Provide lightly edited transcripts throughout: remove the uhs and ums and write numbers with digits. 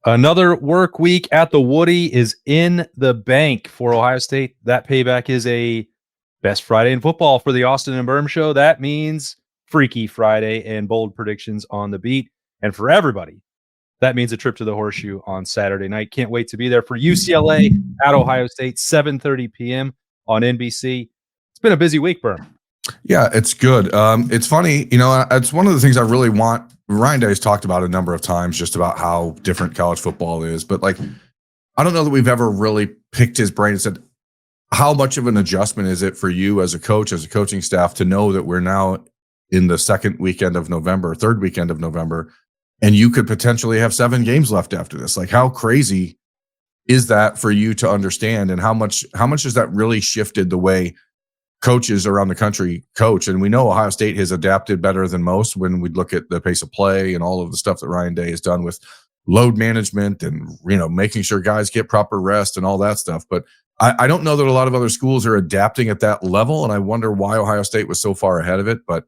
Another work week at the Woody is in the bank for Ohio State. That payback is a best Friday in football for the Austin Birm Show. That means Freaky Friday and bold predictions on the beat. And for everybody, that means a trip to the Horseshoe on Saturday night. Can't wait to be there for UCLA at Ohio State, 7:30 p.m. on NBC. It's been a busy week, Birm. Yeah, it's good. It's funny, it's one of the things I really want. Ryan Day's talked about a number of times just about how different college football is, but I don't know that we've ever really picked his brain and said, how much of an adjustment is it for you as a coach, as a coaching staff, to know that we're now in the third weekend of November, and you could potentially have 7 games left after this? How crazy is that for you to understand, and how much has that really shifted the way coaches around the country coach? And we know Ohio State has adapted better than most when we look at the pace of play and all of the stuff that Ryan Day has done with load management and, making sure guys get proper rest and all that stuff. But I don't know that a lot of other schools are adapting at that level. And I wonder why Ohio State was so far ahead of it. But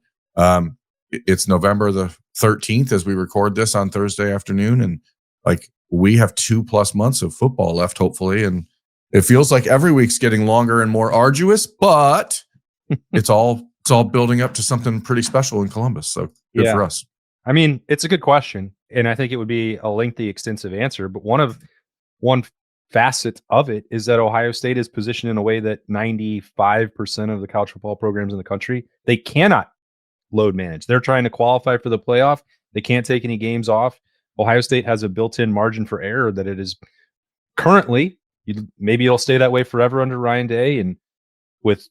it's November the 13th as we record this on Thursday afternoon. And we have 2+ months of football left, hopefully. And it feels like every week's getting longer and more arduous, but it's all building up to something pretty special in Columbus. So good for us. I mean, it's a good question, and I think it would be a lengthy, extensive answer. But one facet of it is that Ohio State is positioned in a way that 95% of the college football programs in the country, they cannot load manage. They're trying to qualify for the playoff. They can't take any games off. Ohio State has a built-in margin for error that it is currently. Maybe it'll stay that way forever under Ryan Day, and with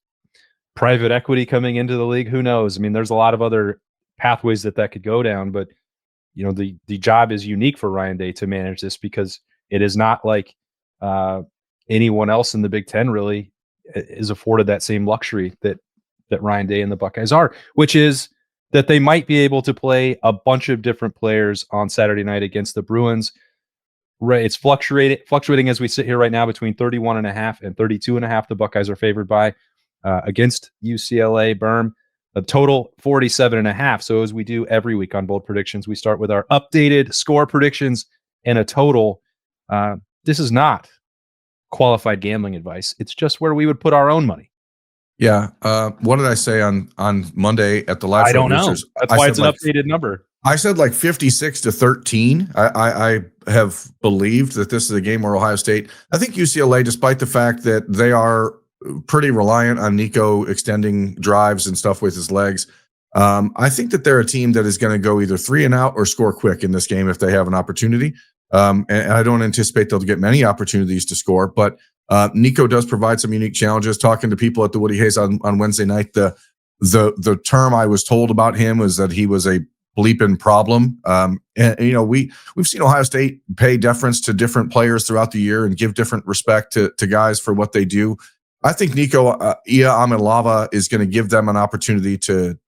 private equity coming into the league, who knows? I mean, there's a lot of other pathways that could go down, but the job is unique for Ryan Day to manage this, because it is not like anyone else in the Big Ten really is afforded that same luxury that Ryan Day and the Buckeyes are, which is that they might be able to play a bunch of different players on Saturday night against the Bruins. Right, it's fluctuating as we sit here right now between 31.5 and 32.5. The Buckeyes are favored by against UCLA. Birm, a total 47.5. So as we do every week on Bold Predictions, we start with our updated score predictions and a total. This is not qualified gambling advice. It's just where we would put our own money. Yeah. What did I say on Monday at the live show? I don't know. That's why it's an updated number. I said 56-13. I have believed that this is a game where Ohio State, I think UCLA, despite the fact that they are pretty reliant on Nico extending drives and stuff with his legs, I think that they're a team that is going to go either 3 and out or score quick in this game if they have an opportunity. And I don't anticipate they'll get many opportunities to score, but Nico does provide some unique challenges. Talking to people at the Woody Hayes on Wednesday night, the term I was told about him was that he was a bleeping problem. We've seen Ohio State pay deference to different players throughout the year and give different respect to guys for what they do. I think Nico Amelava is going to give them an opportunity to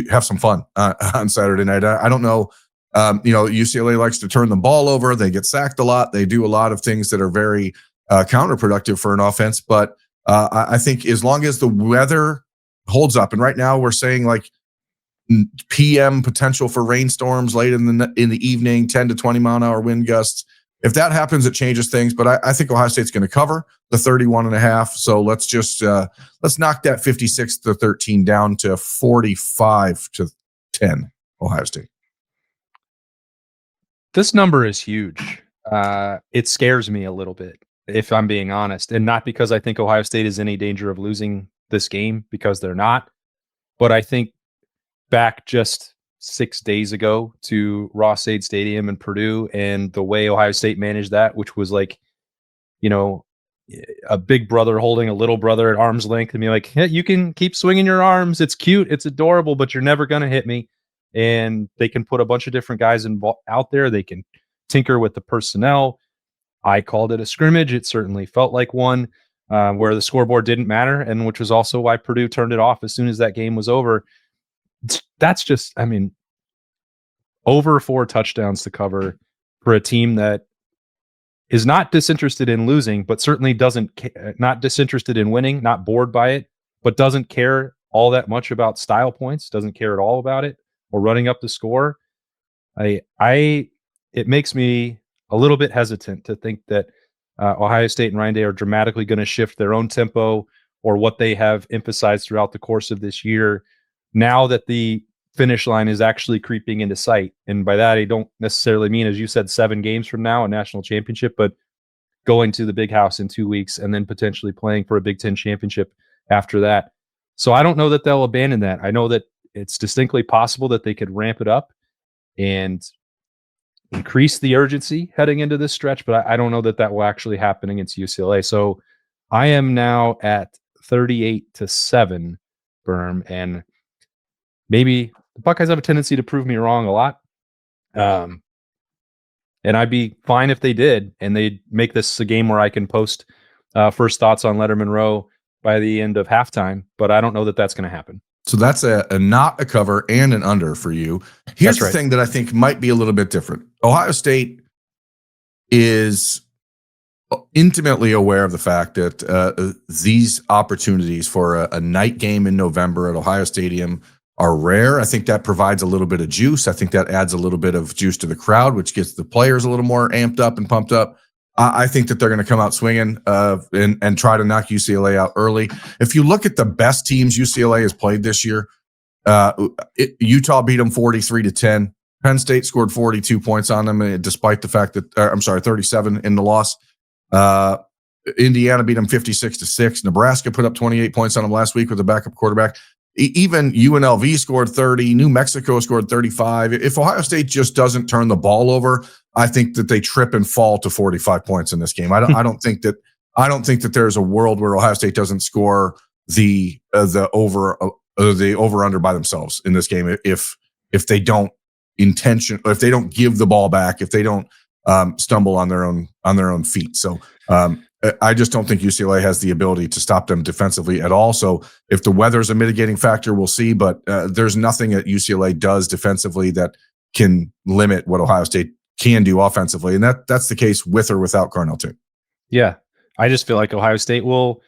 have some fun on Saturday night. I don't know. UCLA likes to turn the ball over. They get sacked a lot. They do a lot of things that are very counterproductive for an offense. But I think as long as the weather holds up, and right now we're saying PM potential for rainstorms late in the evening, 10 to 20 mile an hour wind gusts. If that happens, it changes things. But I think Ohio State's going to cover the 31.5. So let's just let's knock that 56-13 down to 45-10. Ohio State. This number is huge. It scares me a little bit, if I'm being honest, and not because I think Ohio State is in any danger of losing this game, because they're not. But I think back just 6 days ago to Ross-Ade Stadium in Purdue and the way Ohio State managed that, which was a big brother holding a little brother at arm's length and be like, hey, you can keep swinging your arms. It's cute. It's adorable, but you're never going to hit me. And they can put a bunch of different guys out there. They can tinker with the personnel. I called it a scrimmage. It certainly felt like one where the scoreboard didn't matter, and which was also why Purdue turned it off as soon as that game was over. That's just, over 4 touchdowns to cover for a team that is not disinterested in losing, but certainly not disinterested in winning, not bored by it, but doesn't care all that much about style points, doesn't care at all about it or running up the score. It makes me a little bit hesitant to think that Ohio State and Ryan Day are dramatically going to shift their own tempo or what they have emphasized throughout the course of this year. Now that the finish line is actually creeping into sight, and by that I don't necessarily mean, as you said, 7 games from now, a national championship, but going to the Big House in 2 weeks and then potentially playing for a Big Ten championship after that. So I don't know that they'll abandon that. I know that it's distinctly possible that they could ramp it up and increase the urgency heading into this stretch, but I don't know that that will actually happen against UCLA. So I am now at 38-7, Birm, and maybe the Buckeyes have a tendency to prove me wrong a lot. And I'd be fine if they did, and they'd make this a game where I can post first thoughts on Letterman Row by the end of halftime, but I don't know that that's going to happen. So that's a not a cover and an under for you. Here's the thing that I think might be a little bit different. Ohio State is intimately aware of the fact that these opportunities for a night game in November at Ohio Stadium are rare. I think that provides a little bit of juice. I think that adds a little bit of juice to the crowd, which gets the players a little more amped up and pumped up. I think that they're going to come out swinging and try to knock UCLA out early. If you look at the best teams UCLA has played this year, Utah beat them 43-10. Penn State scored 42 points on them, despite the fact that 37 in the loss. Indiana beat them 56-6. Nebraska put up 28 points on them last week with a backup quarterback. Even UNLV scored 30. New Mexico scored 35. If Ohio State just doesn't turn the ball over, I think that they trip and fall to 45 points in this game. I don't think that there's a world where Ohio State doesn't score the over under by themselves in this game if they don't if they don't give the ball back, if they don't stumble on their own feet. So I just don't think UCLA has the ability to stop them defensively at all. So if the weather's a mitigating factor, we'll see. But there's nothing that UCLA does defensively that can limit what Ohio State can do offensively. And that's the case with or without Carnell too. Yeah. I just feel like Ohio State will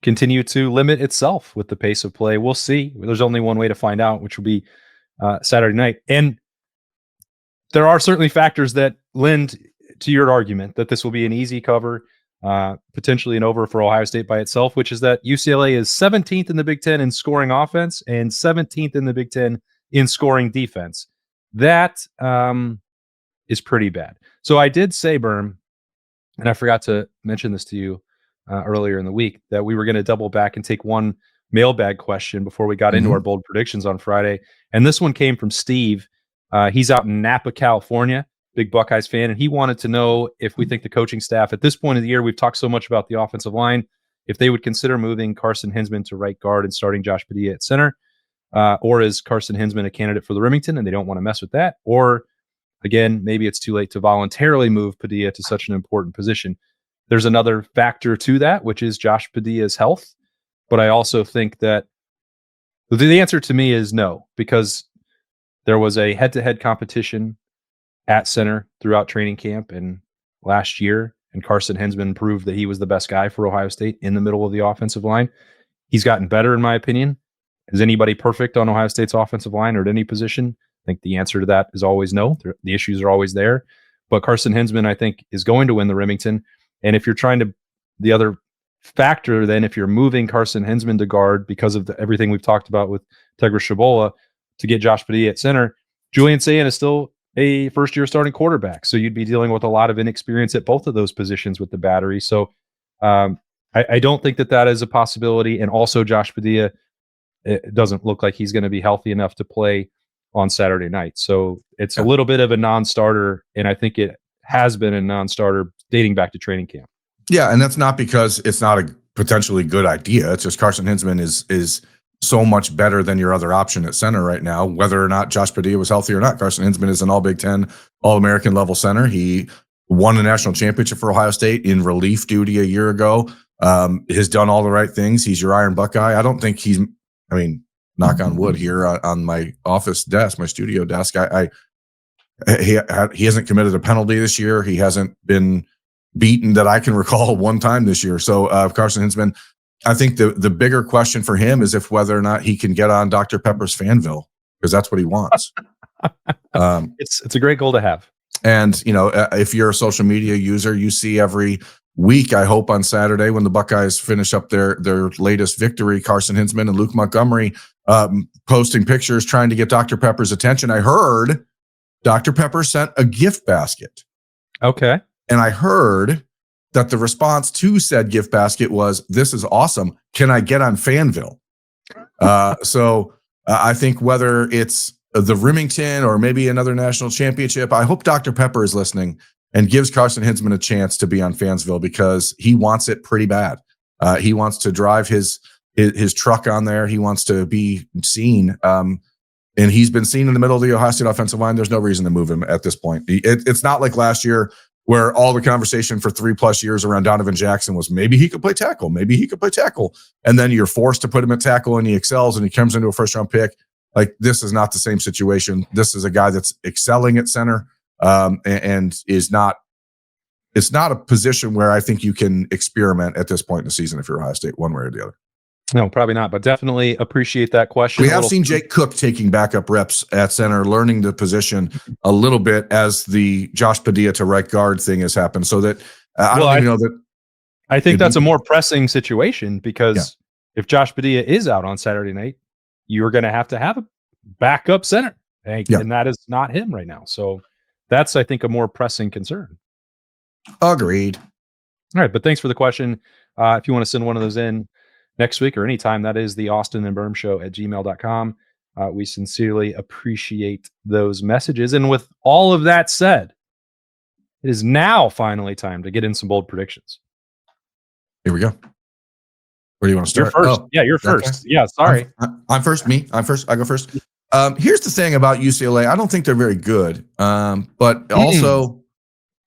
continue to limit itself with the pace of play. We'll see. There's only one way to find out, which will be Saturday night. And there are certainly factors that lend to your argument that this will be an easy cover, potentially an over for Ohio State by itself, which is that UCLA is 17th in the Big Ten in scoring offense and 17th in the Big Ten in scoring defense. That is pretty bad. So I did say, Birm, and I forgot to mention this to you earlier in the week, that we were going to double back and take one mailbag question before we got into our bold predictions on Friday. And this one came from Steve. He's out in Napa, California, big Buckeyes fan, and he wanted to know if we think the coaching staff at this point of the year, we've talked so much about the offensive line, if they would consider moving Carson Hinsman to right guard and starting Josh Padilla at center, or is Carson Hinsman a candidate for the Remington and they don't want to mess with that? Or again, maybe it's too late to voluntarily move Padilla to such an important position. There's another factor to that, which is Josh Padilla's health. But I also think that the answer to me is no, because there was a head-to-head competition at center throughout training camp and last year, and Carson Hinsman proved that he was the best guy for Ohio State in the middle of the offensive line. He's gotten better, in my opinion. Is anybody perfect on Ohio State's offensive line or at any position? I think the answer to that is always no. The issues are always there. But Carson Hinsman, I think, is going to win the Remington. And if you're trying to, the other factor, then if you're moving Carson Hinsman to guard because of everything we've talked about with Tegra Shabola to get Josh Padilla at center, Julian Sayin is still a first-year starting quarterback. So you'd be dealing with a lot of inexperience at both of those positions with the battery. So I don't think that is a possibility. And also Josh Padilla, it doesn't look like he's going to be healthy enough to play on Saturday night. So it's a little bit of a non-starter, and I think it has been a non-starter dating back to training camp. Yeah, and that's not because it's not a potentially good idea. It's just Carson Hinsman is so much better than your other option at center right now, whether or not Josh Padilla was healthy or not. Carson Hinsman is an all Big Ten, All-American level center. He won a national championship for Ohio State in relief duty a year ago. Has done all the right things. He's your Iron Buckeye. I don't think knock on wood here on my office desk, my studio desk. He hasn't committed a penalty this year. He hasn't been beaten that I can recall one time this year. So Carson Hinsman, I think the bigger question for him is if whether or not he can get on Dr. Pepper's Fanville, because that's what he wants. It's a great goal to have. And, if you're a social media user, you see every week, I hope on Saturday when the Buckeyes finish up their latest victory, Carson Hinsman and Luke Montgomery posting pictures trying to get Dr. Pepper's attention. I heard Dr. Pepper sent a gift basket. Okay. And I heard that the response to said gift basket was, "This is awesome. Can I get on Fanville?" So I think whether it's the Remington or maybe another national championship, I hope Dr. Pepper is listening and gives Carson Hinsman a chance to be on Fansville because he wants it pretty bad. He wants to drive his truck on there. He wants to be seen. And he's been seen in the middle of the Ohio State offensive line. There's no reason to move him at this point. It's not like last year where all the conversation for 3+ years around Donovan Jackson was maybe he could play tackle, maybe he could play tackle. And then you're forced to put him at tackle and he excels and he comes into a first-round pick. Like, this is not the same situation. This is a guy that's excelling at center and is not – it's not a position where I think you can experiment at this point in the season if you're Ohio State, one way or the other. No, probably not, but definitely appreciate that question. We have seen Jake Cook taking backup reps at center, learning the position a little bit as the Josh Padilla to right guard thing has happened. So that I don't even know that. I think that's a more pressing situation because if Josh Padilla is out on Saturday night, you're going to have a backup center, and that is not him right now. So that's, I think, a more pressing concern. Agreed. All right, but thanks for the question. If you want to send one of those in next week or anytime, that is the Austin and Birm Show at gmail.com. We sincerely appreciate those messages. And with all of that said, it is now finally time to get in some bold predictions. Here we go. Where do you want to start? You're first. You're first. Okay. Yeah, sorry. I'm first. I'm first. I go first. Here's the thing about UCLA. I don't think they're very good. But also,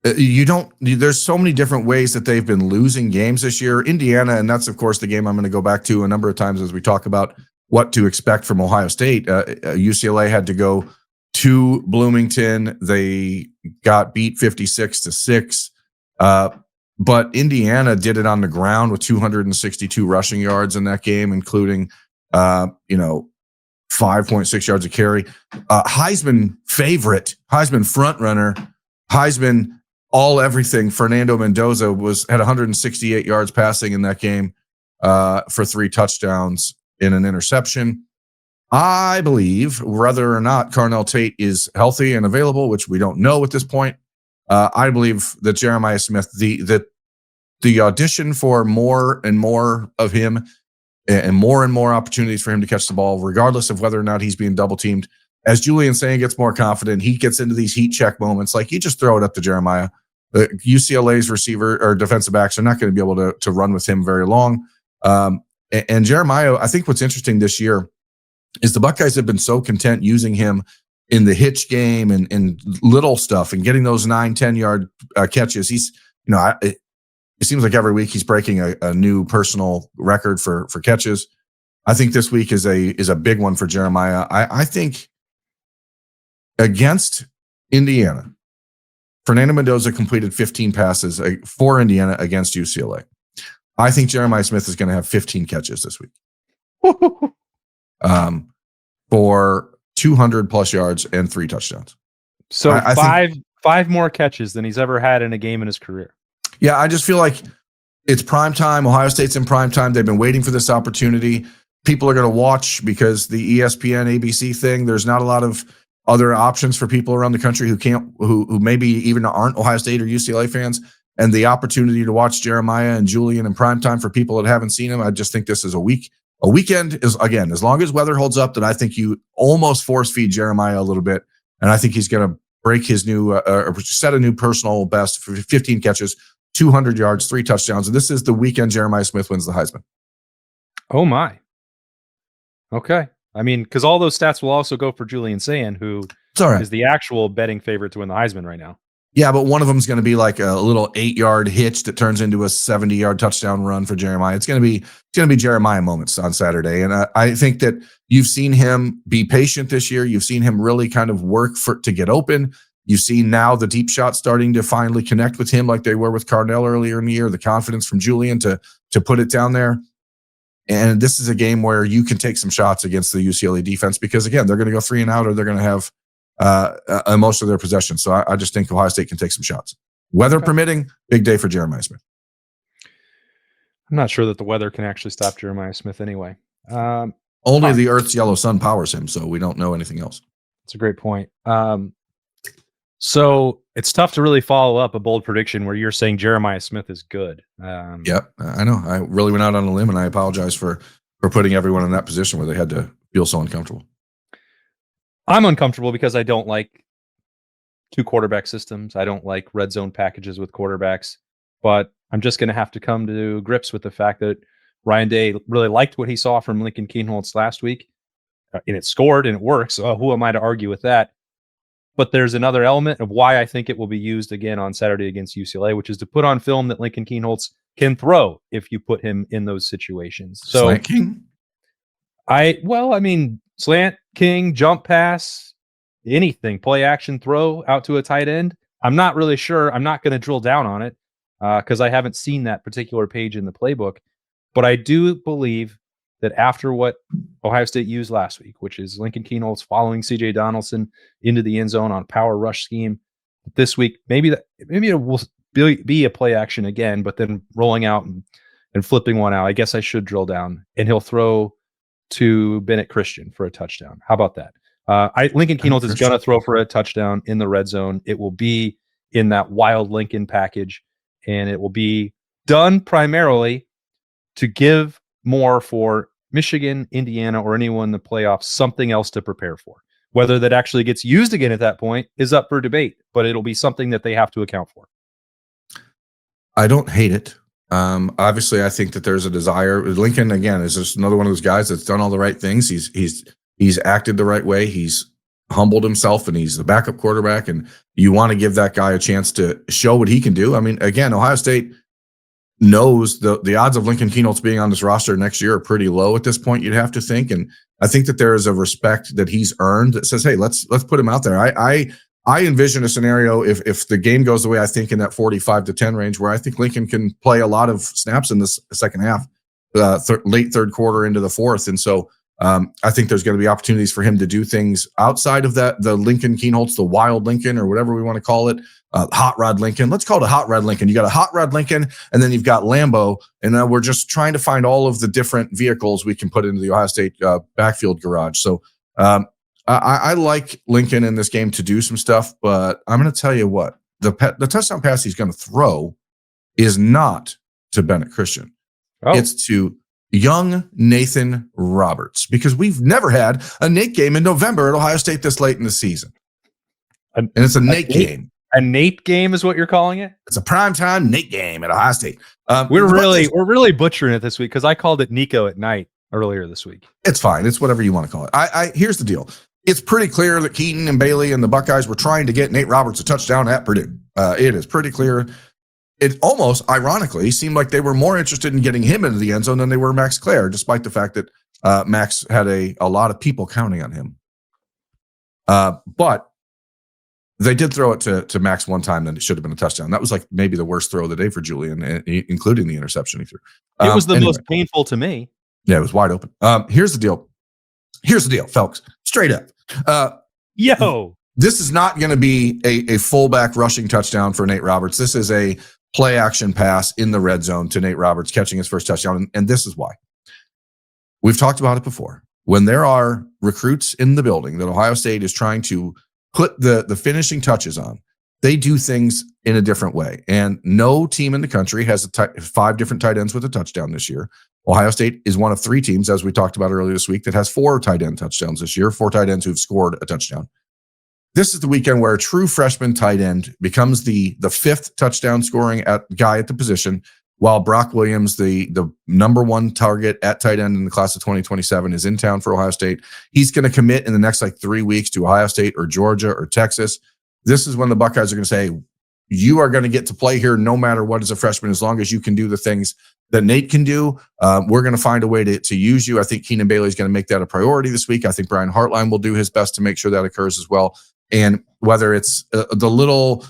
there's so many different ways that they've been losing games this year. Indiana, and that's, of course, the game I'm going to go back to a number of times as we talk about what to expect from Ohio State. UCLA had to go to Bloomington. They got beat 56-6. But Indiana did it on the ground with 262 rushing yards in that game, including, 5.6 yards a carry. Heisman favorite, Heisman front runner, Heisman all everything. Fernando Mendoza had 168 yards passing in that game for 3 touchdowns in an interception. I believe whether or not Carnell Tate is healthy and available, which we don't know at this point, I believe that Jeremiah Smith, the audition for more and more of him and more opportunities for him to catch the ball, regardless of whether or not he's being double teamed. As Julian saying gets more confident, he gets into these heat check moments. Like, you just throw it up to Jeremiah. UCLA's receiver or defensive backs are not going to be able to run with him very long. And Jeremiah, I think what's interesting this year is the Buckeyes have been so content using him in the hitch game and little stuff and getting those 9-10 yard catches. He's, it seems like every week he's breaking a new personal record for catches. I think this week is a big one for Jeremiah. I think against Indiana, Fernando Mendoza completed 15 passes for Indiana against UCLA. I think Jeremiah Smith is going to have 15 catches this week. For 200+ yards and 3 touchdowns. So I think five more catches than he's ever had in a game in his career. Yeah, I just feel like it's prime time. Ohio State's in prime time. They've been waiting for this opportunity. People are going to watch because the ESPN, ABC thing, there's not a lot of other options for people around the country who maybe even aren't Ohio State or UCLA fans. And the opportunity to watch Jeremiah and Julian in prime time for people that haven't seen him, I just think this is a weekend is, again, as long as weather holds up, that I think you almost force feed Jeremiah a little bit. And I think he's going to break his new, set a new personal best for 15 catches, 200 yards, 3 touchdowns. And this is the weekend Jeremiah Smith wins the Heisman. Oh my. Okay. I mean, because all those stats will also go for Julian Sayin, who is the actual betting favorite to win the Heisman right now. Yeah, but one of them is going to be like a little 8-yard hitch that turns into a 70-yard touchdown run for Jeremiah. It's going to be Jeremiah moments on Saturday, and I think that you've seen him be patient this year. You've seen him really kind of work to get open. You've seen now the deep shots starting to finally connect with him, like they were with Carnell earlier in the year. The confidence from Julian to put it down there. And this is a game where you can take some shots against the UCLA defense because, again, they're going to go 3 and out, or they're going to have most of their possessions. So I just think Ohio State can take some shots. Weather permitting, big day for Jeremiah Smith. I'm not sure that the weather can actually stop Jeremiah Smith anyway. Only the Earth's yellow sun powers him, so we don't know anything else. That's a great point. So it's tough to really follow up a bold prediction where you're saying Jeremiah Smith is good. Yep, I know. I really went out on a limb, and I apologize for putting everyone in that position where they had to feel so uncomfortable. I'm uncomfortable because I don't like 2 quarterback systems. I don't like red zone packages with quarterbacks, but I'm just going to have to come to grips with the fact that Ryan Day really liked what he saw from Lincoln Kienholz last week, and it scored and it works. So who am I to argue with that? But there's another element of why I think it will be used again on Saturday against UCLA, which is to put on film that Lincoln Kienholz can throw if you put him in those situations. So Slant King? Slant King, jump pass, anything, play action, throw out to a tight end. I'm not really sure. I'm not going to drill down on it because I haven't seen that particular page in the playbook. But I do believe that after what Ohio State used last week, which is Lincoln Kienholz following C.J. Donaldson into the end zone on power rush scheme, this week maybe it will be a play action again, but then rolling out and flipping one out. I guess I should drill down, and he'll throw to Bennett Christian for a touchdown. How about that? Lincoln Kienholz is going to throw for a touchdown in the red zone. It will be in that wild Lincoln package, and it will be done primarily to give more for Michigan, Indiana, or anyone in the playoffs something else to prepare for. Whether that actually gets used again at that point is up for debate, but it'll be something that they have to account for. I don't hate it. Obviously, I think that there's a desire. Lincoln, again, is just another one of those guys that's done all the right things. He's acted the right way. He's humbled himself, and he's the backup quarterback, and you want to give that guy a chance to show what he can do. I mean, again, Ohio State knows the odds of Lincoln Kienholz being on this roster next year are pretty low at this point, you'd have to think. And I think that there is a respect that he's earned that says, hey, let's put him out there. I envision a scenario if the game goes the way I think in that 45-10 range, where I think Lincoln can play a lot of snaps in this second half, late third quarter into the fourth. And so I think there's going to be opportunities for him to do things outside of that, the Lincoln Kienholz, the wild Lincoln, or whatever we want to call it, hot rod Lincoln. Let's call it a hot rod Lincoln. You got a hot rod Lincoln, and then you've got Lambo, and we're just trying to find all of the different vehicles we can put into the Ohio State backfield garage. So I like Lincoln in this game to do some stuff, but I'm going to tell you what, the touchdown pass he's going to throw is not to Bennett Christian. Oh. It's to young Nathan Roberts, because we've never had a Nate game in November at Ohio State this late in the season. And it's a Nate game. A Nate game is what you're calling it? It's a primetime Nate game at Ohio State. We're really butchering it this week because I called it Nico at night earlier this week. It's fine. It's whatever you want to call it. Here's the deal. It's pretty clear that Keaton and Bailey and the Buckeyes were trying to get Nate Roberts a touchdown at Purdue. It is pretty clear. It almost, ironically, seemed like they were more interested in getting him into the end zone than they were Max Clare, despite the fact that Max had a lot of people counting on him. But they did throw it to Max one time, then it should have been a touchdown. That was like maybe the worst throw of the day for Julian, including the interception he threw. It was the most painful to me. Yeah, it was wide open. Here's the deal. Folks. Straight up. This is not going to be a fullback rushing touchdown for Nate Roberts. This is a play action pass in the red zone to Nate Roberts catching his first touchdown. And this is why. We've talked about it before. When there are recruits in the building that Ohio State is trying to put the finishing touches on, they do things in a different way. And no team in the country has 5 different tight ends with a touchdown this year. Ohio State is one of 3 teams, as we talked about earlier this week, that has 4 tight end touchdowns this year, 4 tight ends who've scored a touchdown. This is the weekend where a true freshman tight end becomes the 5th touchdown scoring guy at the position, while Brock Williams, the number 1 target at tight end in the class of 2027, is in town for Ohio State. He's going to commit in the next 3 weeks to Ohio State or Georgia or Texas. This is when the Buckeyes are going to say, you are going to get to play here no matter what as a freshman, as long as you can do the things that Nate can do. We're going to find a way to use you. I think Keenan Bailey is going to make that a priority this week. I think Brian Hartline will do his best to make sure that occurs as well. And whether it's the little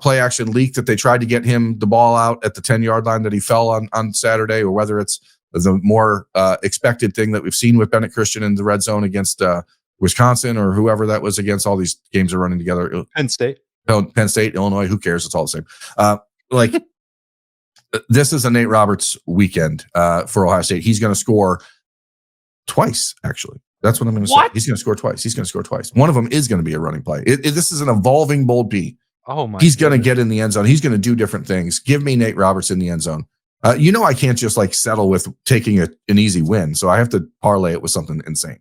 play action leak that they tried to get him the ball out at the 10-yard line that he fell on Saturday, or whether it's the more expected thing that we've seen with Bennett Christian in the red zone against Wisconsin or whoever that was against. All these games are running together. Penn State. Penn State, Illinois, who cares? It's all the same. Like this is a Nate Roberts weekend for Ohio State. He's going to score twice, actually. That's what I'm going to say. He's going to score twice. One of them is going to be a running play. This is an evolving bold B. Oh my! He's going to get in the end zone. He's going to do different things. Give me Nate Roberts in the end zone. I can't just like settle with taking an easy win. So I have to parlay it with something insane.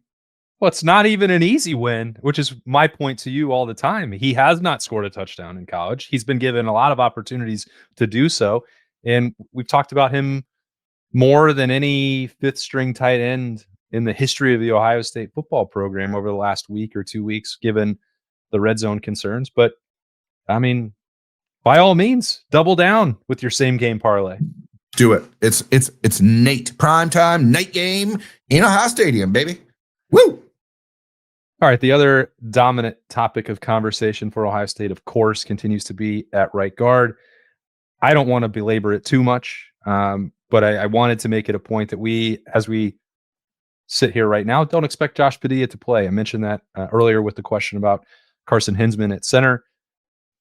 Well, it's not even an easy win, which is my point to you all the time. He has not scored a touchdown in college. He's been given a lot of opportunities to do so. And we've talked about him more than any fifth string tight end in the history of the Ohio State football program over the last week or 2 weeks, given the red zone concerns. But I mean, by all means, double down with your same game parlay. Do it. It's Nate. Primetime night game in Ohio Stadium, baby. Woo! All right, the other dominant topic of conversation for Ohio State, of course, continues to be at right guard. I don't want to belabor it too much, but I wanted to make it a point that as we sit here right now, don't expect Josh Padilla to play. I mentioned that earlier with the question about Carson Hinsman at center.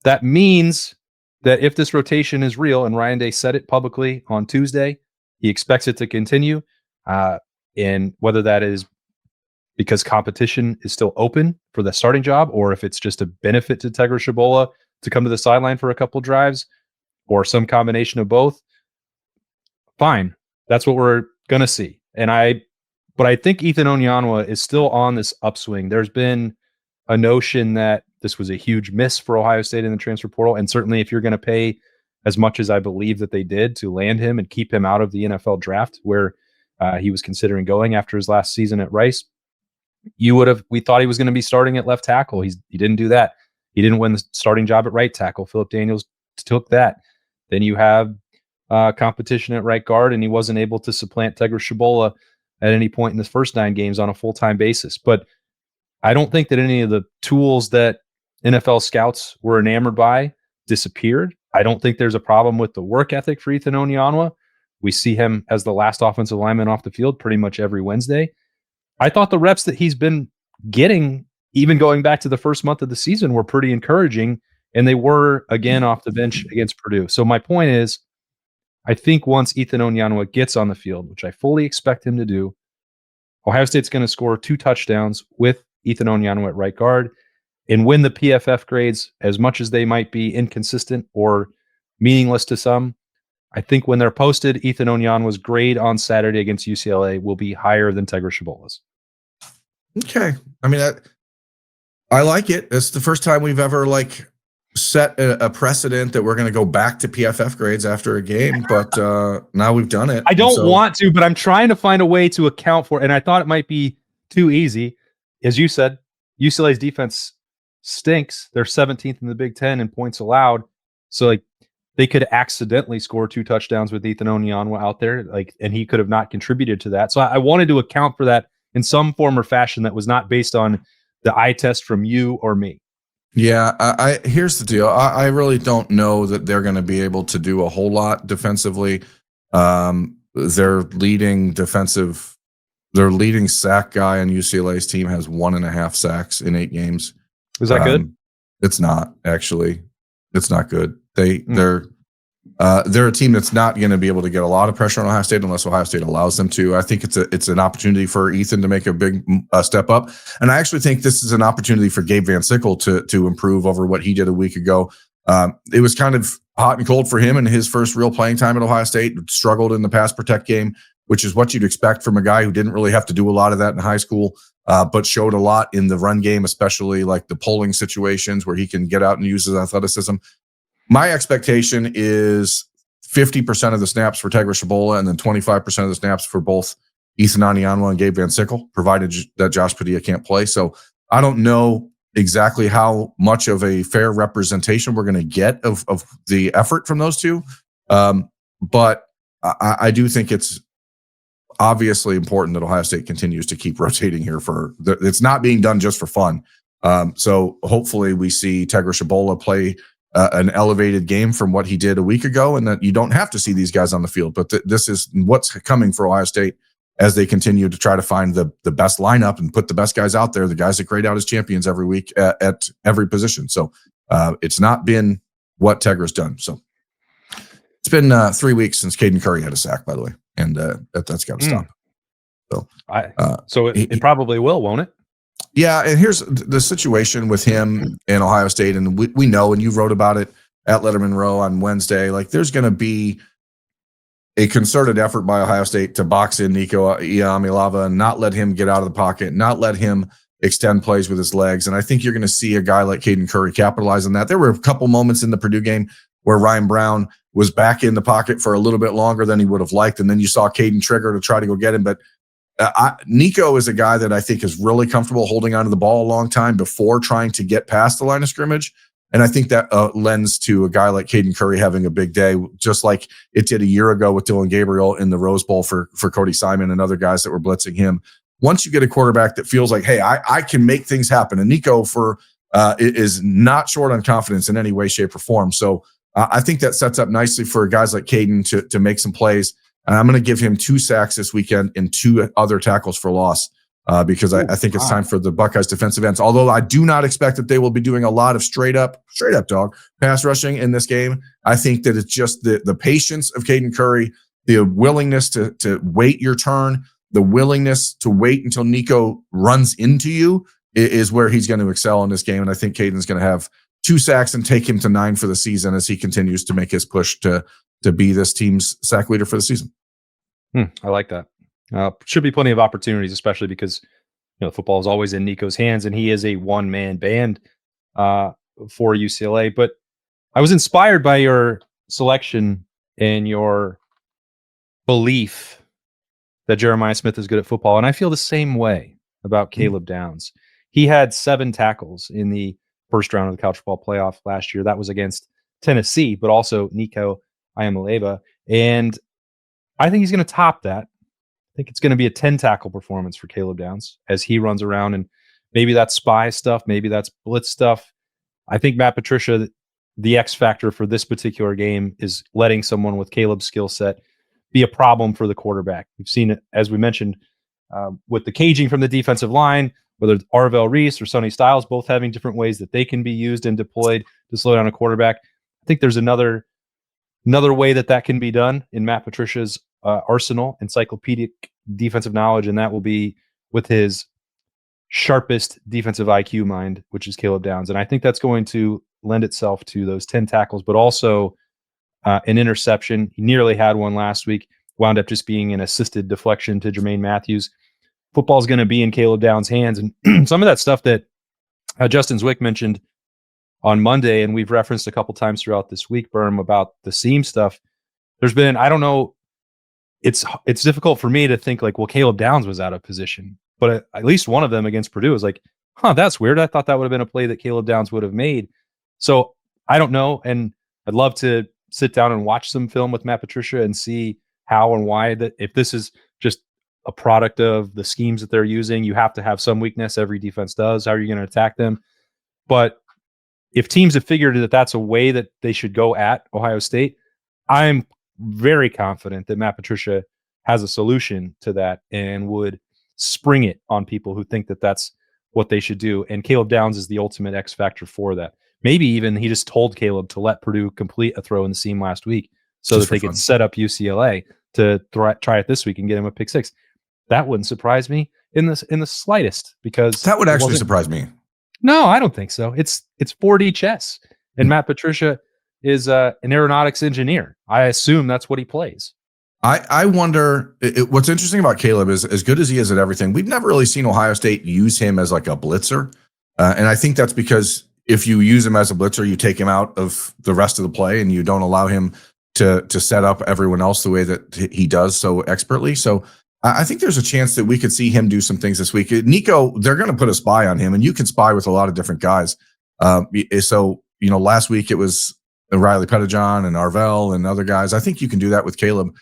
That means that if this rotation is real, and Ryan Day said it publicly on Tuesday, he expects it to continue, and whether that is because competition is still open for the starting job, or if it's just a benefit to Tegra Shabola to come to the sideline for a couple drives, or some combination of both, fine. That's what we're going to see. But I think Ethan Onyanwa is still on this upswing. There's been a notion that this was a huge miss for Ohio State in the transfer portal. And certainly if you're going to pay as much as I believe that they did to land him and keep him out of the NFL draft where he was considering going after his last season at Rice, we thought he was going to be starting at left tackle. He didn't do that. He didn't win the starting job at right tackle. Philip Daniels took that. Then you have competition at right guard, and he wasn't able to supplant Tegra Shabola at any point in the first 9 games on a full-time basis. But I don't think that any of the tools that NFL scouts were enamored by disappeared. I don't think there's a problem with the work ethic for Ethan Onyanwa. We see him as the last offensive lineman off the field pretty much every Wednesday. I thought the reps that he's been getting, even going back to the first month of the season, were pretty encouraging, and they were, again, off the bench against Purdue. So my point is, I think once Ethan Onyanwa gets on the field, which I fully expect him to do, Ohio State's going to score 2 touchdowns with Ethan Onyanwa at right guard and win the PFF grades, as much as they might be inconsistent or meaningless to some. I think when they're posted, Ethan Onyanwa's grade on Saturday against UCLA will be higher than Tegra Shabola's. Okay. I mean, I like it. It's the first time we've ever set a precedent that we're going to go back to PFF grades after a game, but now we've done it. I don't want to, but I'm trying to find a way to account for it, and I thought it might be too easy. As you said, UCLA's defense stinks. They're 17th in the Big Ten in points allowed. So they could accidentally score 2 touchdowns with Ethan Onyanwa out there, and he could have not contributed to that. So I wanted to account for that in some form or fashion that was not based on the eye test from you or me. Yeah, here's the deal. I really don't know that they're going to be able to do a whole lot defensively. Their leading sack guy on UCLA's team has 1.5 sacks in 8 games. Is that good? It's not, actually. It's not good. They're a team that's not going to be able to get a lot of pressure on Ohio State unless Ohio State allows them to. I think it's an opportunity for Ethan to make a big step up, and I actually think this is an opportunity for Gabe Van Sickle to improve over what he did a week ago. It was kind of hot and cold for him in his first real playing time at Ohio State. Struggled in the pass protect game, which is what you'd expect from a guy who didn't really have to do a lot of that in high school, but showed a lot in the run game, especially like the pulling situations where he can get out and use his athleticism. My expectation is 50% of the snaps for Tegra Shabola and then 25% of the snaps for both Ethan Onyanwa and Gabe Van Sickle, provided that Josh Padilla can't play. So I don't know exactly how much of a fair representation we're going to get of the effort from those two. But I do think it's obviously important that Ohio State continues to keep rotating here it's not being done just for fun. So hopefully we see Tegra Shabola play an elevated game from what he did a week ago, and that you don't have to see these guys on the field. But this is what's coming for Ohio State as they continue to try to find the best lineup and put the best guys out there, the guys that grade out as champions every week at every position. So it's not been what Tegra's done. So it's been 3 weeks since Kaden Curry had a sack, by the way, and that's got to stop. So it probably will, won't it? Yeah, and here's the situation with him in Ohio State, and we know, and you wrote about it at Letterman Row on Wednesday, like there's going to be a concerted effort by Ohio State to box in Nico Iamaleava and not let him get out of the pocket, not let him extend plays with his legs. And I think you're going to see a guy like Kaden Curry capitalize on that. There were a couple moments in the Purdue game where Ryan Brown was back in the pocket for a little bit longer than he would have liked, and then you saw Kaden trigger to try to go get him. But Nico is a guy that I think is really comfortable holding onto the ball a long time before trying to get past the line of scrimmage. And I think that lends to a guy like Kaden Curry having a big day, just like it did a year ago with Dylan Gabriel in the Rose Bowl for Cody Simon and other guys that were blitzing him. Once you get a quarterback that feels like, hey, I can make things happen. And Nico is not short on confidence in any way, shape, or form. So I think that sets up nicely for guys like Kaden to make some plays. And I'm going to give him 2 sacks this weekend and 2 other tackles for loss. Because I think it's time for the Buckeyes defensive ends. Although I do not expect that they will be doing a lot of straight up dog pass rushing in this game. I think that it's just the patience of Kaden Curry, the willingness to wait your turn, the willingness to wait until Nico runs into you is where he's going to excel in this game. And I think Caden's going to have 2 sacks and take him to 9 for the season as he continues to make his push to be this team's sack leader for the season. I like that. Should be plenty of opportunities, especially because football is always in Nico's hands, and he is a one-man band for UCLA. But I was inspired by your selection and your belief that Jeremiah Smith is good at football, and I feel the same way about Caleb Downs. He had 7 tackles in the first round of the college football playoff last year. That was against Tennessee, but also Nico Iamaleava, and I think he's going to top that. I think it's going to be a 10 tackle performance for Caleb Downs as he runs around, and maybe that's spy stuff, maybe that's blitz stuff. I think Matt Patricia, the X factor for this particular game is letting someone with Caleb's skill set be a problem for the quarterback. We've seen it, as we mentioned, with the caging from the defensive line, whether it's Arvell Reese or Sonny Styles, both having different ways that they can be used and deployed to slow down a quarterback. I think there's another way that can be done in Matt Patricia's arsenal, encyclopedic defensive knowledge, and that will be with his sharpest defensive IQ mind, which is Caleb Downs. And I think that's going to lend itself to those 10 tackles, but also an interception. He nearly had one last week, wound up just being an assisted deflection to Jermaine Matthews. Football is going to be in Caleb Downs' hands. And some of that stuff that Justin Zwick mentioned on Monday, and we've referenced a couple times throughout this week, Berm, about the seam stuff. There's been, I don't know, it's difficult for me to think like, well, Caleb Downs was out of position, but at least one of them against Purdue was like, that's weird. I thought that would have been a play that Caleb Downs would have made. So I don't know. And I'd love to sit down and watch some film with Matt Patricia and see how and why that, if this is just a product of the schemes that they're using, you have to have some weakness. Every defense does. How are you going to attack them? But if teams have figured that that's a way that they should go at Ohio State, I'm very confident that Matt Patricia has a solution to that and would spring it on people who think that that's what they should do. And Caleb Downs is the ultimate X factor for that. Maybe even he just told Caleb to let Purdue complete a throw in the seam last week so that they could set up UCLA to try it this week and get him a pick 6. That wouldn't surprise me in the slightest, because that would actually surprise me. No, I don't think so. It's 4D chess, and Matt Patricia is an aeronautics engineer. I assume that's what he plays. I wonder, what's interesting about Caleb is, as good as he is at everything, we've never really seen Ohio State use him as like a blitzer. And I think that's because if you use him as a blitzer, you take him out of the rest of the play and you don't allow him to set up everyone else the way that he does so expertly. So I think there's a chance that we could see him do some things this week. Nico, they're going to put a spy on him, and you can spy with a lot of different guys. So, last week it was Riley Pettijohn and Arvell and other guys. I think you can do that with Caleb,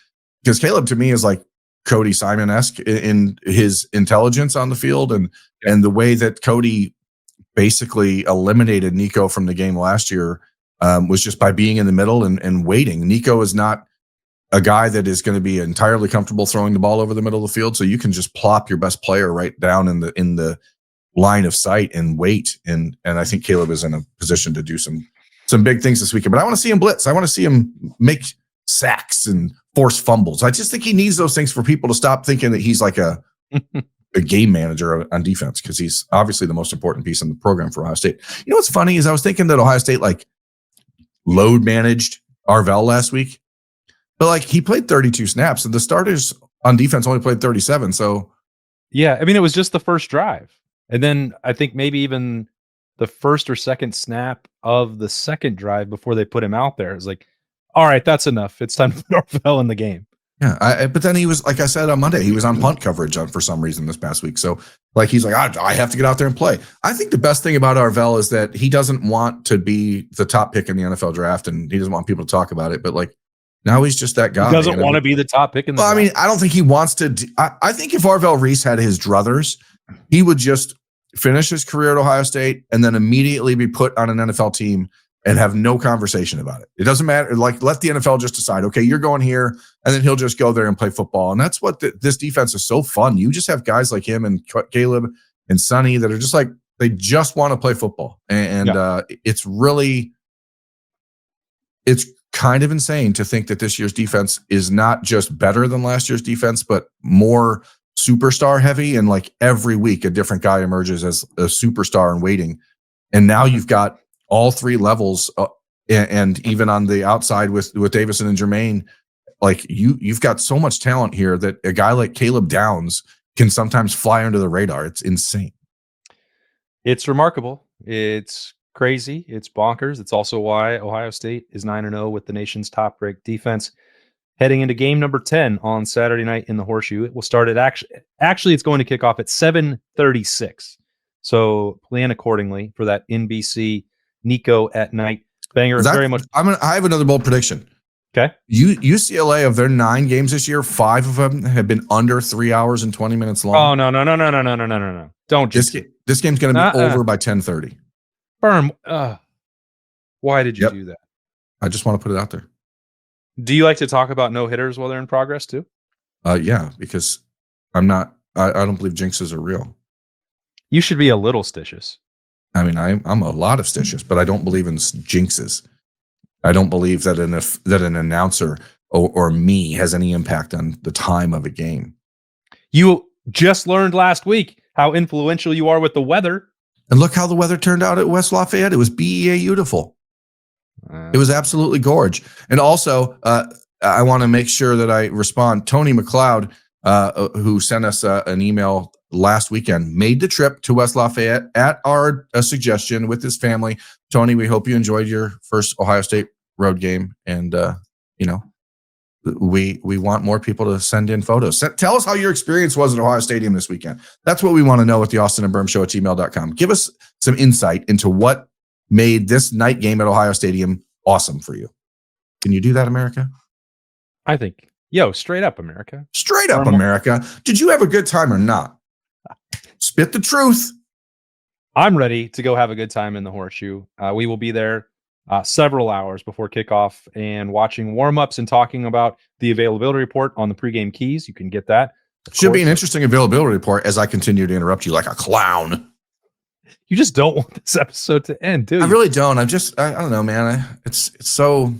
because Caleb to me is like Cody Simon-esque in his intelligence on the field and the way that Cody basically eliminated Nico from the game last year was just by being in the middle and waiting. Nico is not a guy that is going to be entirely comfortable throwing the ball over the middle of the field. So you can just plop your best player right down in the line of sight and wait. And I think Caleb is in a position to do some big things this weekend. But I want to see him blitz. I want to see him make sacks and force fumbles. I just think he needs those things for people to stop thinking that he's like a game manager on defense, because he's obviously the most important piece in the program for Ohio State. You know what's funny is I was thinking that Ohio State like load managed Arvell last week, but like he played 32 snaps and the starters on defense only played 37. So yeah, I mean, it was just the first drive. And then I think maybe even the first or second snap of the second drive before they put him out there. It's like, all right, that's enough. It's time to put Arvell in the game. Yeah, but then he was, like I said on Monday, he was on punt coverage for some reason this past week. So like he's like, I have to get out there and play. I think the best thing about Arvell is that he doesn't want to be the top pick in the NFL draft, and he doesn't want people to talk about it. But like now he's just that guy. He doesn't want to be the top pick in the draft. I mean, I don't think he wants to. I think if Arvell Reese had his druthers, he would just finish his career at Ohio State and then immediately be put on an NFL team and have no conversation about it. It doesn't matter. Like, let the NFL just decide, okay, you're going here, and then he'll just go there and play football. And that's what this defense is so fun. You just have guys like him and Caleb and Sonny that are just like, they just want to play football. And it's kind of insane to think that this year's defense is not just better than last year's defense, but more superstar heavy. And like every week, a different guy emerges as a superstar in waiting. And now you've got all three levels, and even on the outside with Davison and Jermaine, like you've got so much talent here that a guy like Caleb Downs can sometimes fly under the radar. It's insane. It's remarkable. It's crazy. It's bonkers. It's also why Ohio State is 9-0 with the nation's top-ranked defense. Heading into game number 10 on Saturday night in the Horseshoe. It will start at actually it's going to kick off at 7:36. So plan accordingly for that NBC Nico at night banger. Very much. I have another bold prediction. Okay. UCLA, of their 9 games this year, 5 of them have been under 3 hours and 20 minutes long. Oh, no. Don't this game's going to be over by 10:30. Birm, why did you do that? I just want to put it out there. Do you like to talk about no hitters while they're in progress too? Yeah, because I don't believe jinxes are real. You should be a little stitious. I mean, I'm a lot of stitious, but I don't believe in jinxes. I don't believe that an announcer or me has any impact on the time of a game. You just learned last week how influential you are with the weather. And look how the weather turned out at West Lafayette. It was BEA beautiful. It was absolutely gorge. And also, I want to make sure that I respond. Tony McLeod, who sent us an email last weekend, made the trip to West Lafayette at our suggestion with his family. Tony, we hope you enjoyed your first Ohio State road game. And, we want more people to send in photos. Tell us how your experience was at Ohio Stadium this weekend. That's what we want to know at the Austin and Birm Show at gmail.com. Give us some insight into what made this night game at Ohio Stadium awesome for you. Can you do that, America? I think. Straight up, America. Straight up, America. Did you have a good time or not? Spit the truth. I'm ready to go have a good time in the Horseshoe. We will be there several hours before kickoff and watching warm-ups and talking about the availability report on the pregame keys. You can get that. Should be an interesting availability report as I continue to interrupt you like a clown. You just don't want this episode to end, do you? I really don't. I don't know, man. It's so,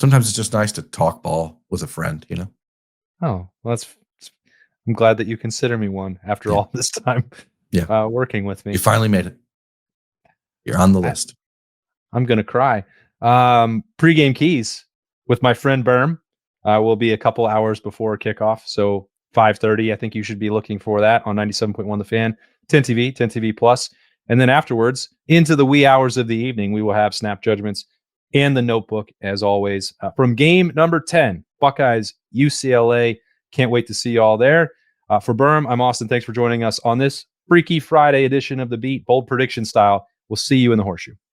sometimes it's just nice to talk ball with a friend, you know? Oh, well, I'm glad that you consider me one after all this time working with me. You finally made it. You're on the list. I'm going to cry. Pre-game keys with my friend Birm will be a couple hours before kickoff. So 5:30, I think you should be looking for that on 97.1 The Fan, 10 TV Plus. And then afterwards, into the wee hours of the evening, we will have Snap Judgments and the Notebook, as always. From game number 10, Buckeyes, UCLA. Can't wait to see you all there. For Birm, I'm Austin. Thanks for joining us on this Freaky Friday edition of The Beat, bold prediction style. We'll see you in the Horseshoe.